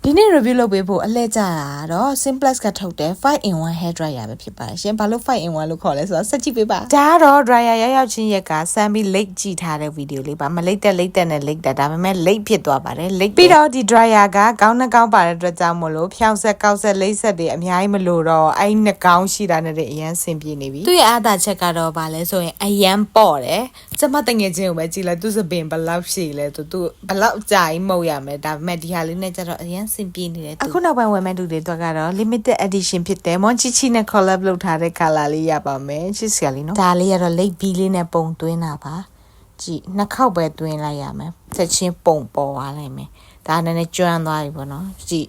ဒီနေ့ review လုပ်ပေးဖို့အလှည့်ကြတာတော့ Simplex ကထုတ်တဲ့ 5-in-1 hair dryer ပဲဖြစ်ပါတယ်ရှင်။ဘာလို့ 5-in-1 လို့ခေါ်လဲဆိုတော့စက်ကြည့်ပေးပါ။ဒါကတော့ dryer ရောက်ချင်းရက်ကစမ်းပြီး late ကြည့်ထားတဲ့ video လေးပါ။မ late တက် late တက်နဲ့ late တက်ဒါပေမဲ့ late ဖြစ်သွားပါတယ်။ late ပြီးတော့ဒီ dryer ကကောင်းနှကောင်းပါတဲ့အတွက်ကြောင့်မလို့ဖြောင်းဆက်ကောက်ဆက်လိမ့်ဆက်တွေအများကြီးမလို့တော့အဲ့နှကောင်းရှိတာနဲ့အရန်ဆင်ပြေနေပြီ။သူ့ရဲ့အားသာချက်ကတော့ဗာလဲဆိုရင်အရန်ပေါ့တယ်။ကျမတငယ်ချင်းကိုပဲကြည့်လိုက်သူစပင်ဘလောက်ရှည်လဲသူဘလောက်ကြာကြီးမှုတ်ရမယ်ဒါပေမဲ့ဒီဟာလေးနဲ့ကျတော့အရန်ဆင်ပြေနေတယ်အခုနောက်ပိုင်းဝယ်မဲ့သူတွေတော့ကတော့ limited edition ဖြစ်တယ် Monchichi နဲ့ collab လုပ်ထားတဲ့ color လေးရပါမယ်ချစ်စရာလေးနော်ဒါလေးကတော့ late B လေးနဲ့ပုံသွင်းတာပါကြည့်နှစ်ခေါက်ပဲသွင်းလိုက်ရမယ်ချက်ချင်းပုံပေါ်သွားလိုက်မယ်ဒါနည်းနည်းကျွမ်းသွားပြီပေါ့နော်ကြည့်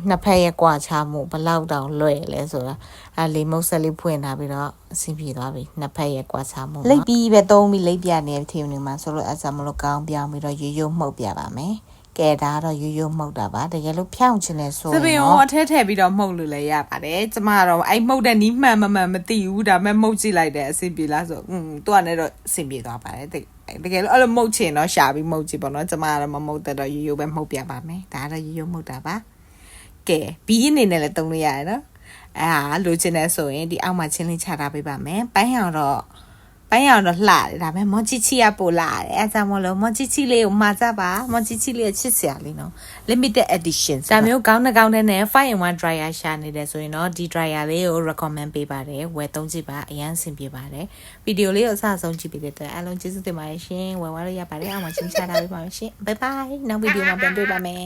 နှစ်ဖက်ရဲ့ကွာခြားမှုဘလောက်တောင်လွယ်လဲဆိုတာအဲလေးမုတ်ဆက်လေးဖွင့်ထားပြီးတော့အဆင်ပြေသွားပြီနှစ်ဖက်ရဲ့ကွာခြားမှုလိပ်ပြီးပဲသုံးပြီးလိပ်ပြနေတဲ့ทีมတွေမှာဆိုလို့အစားမလို့ကောင်းပြောင်းပြီးတော့ရိုးမှုတ်ပြပါမယ်ကဲဒါတော့ရိုးမှုတ်တာပါတကယ်လို့ဖြောင်းချင်နေဆိုရင်စပင်ရောအထဲထည့်ပြီးတော့မှုတ်လို့လည်းရပါတယ်ကျမတော့အဲ့မှုတ်တဲ့နီးမှန်မသိဘူးဒါပေမဲ့မှုတ်ကြည့်လိုက်တဲ့အဆင်ပြေလားဆိုသူကလည်းတော့အဆင်ပြေသွားပါတယ်တကယ်လို့အဲ့လိုမှုတ်ချင်တော့ရှာပြီးမှုတ်ကြည့်ပေါ့နော်ကျမကတော့မမှုတ်တဲ့တော့ရိုးပဲမှုတ်ပြပါမယ်ဒါတော့ရိုးမှုတ်တာပါကဲဘီအနေနဲ့လည်းတုံးလို့ရတယ်နော်လိုချင်တယ်ဆိုရင်ဒီအောက်မှာချင်းလေးချထားပေးပါမယ်ပိုင်းအောင်တော့လှတယ်ဒါပေမဲ့မွန်ချီချီကပိုလာတယ်အဲဒါမို့လို့မွန်ချီချီလေးကိုမှာကြပါမွန်ချီချီလေးချစ်စရာလေးနော် limited edition ဒါမျိုးကောင်းတဲ့နဲ့ 5-in-1 dryer ရှာနေတယ်ဆိုရင်တော့ဒီ dryer လေးကို recommend ပေးပါတယ်ဝယ်သုံးကြည့်ပါအရန်ဆင်ပြေပါတယ်ဗီဒီယိုလေးကိုအစအဆုံးကြည့်ပေးတဲ့အတွက်အားလုံးကျေးဇူးတင်ပါတယ်ရှင်ဝယ်သွားလို့ရပါတယ်အောက်မှာချင်းချထားပေးပါမယ်ရှင် bye bye နောက်ဗီဒီယိုမှာပြန်တွေ့ပါမယ်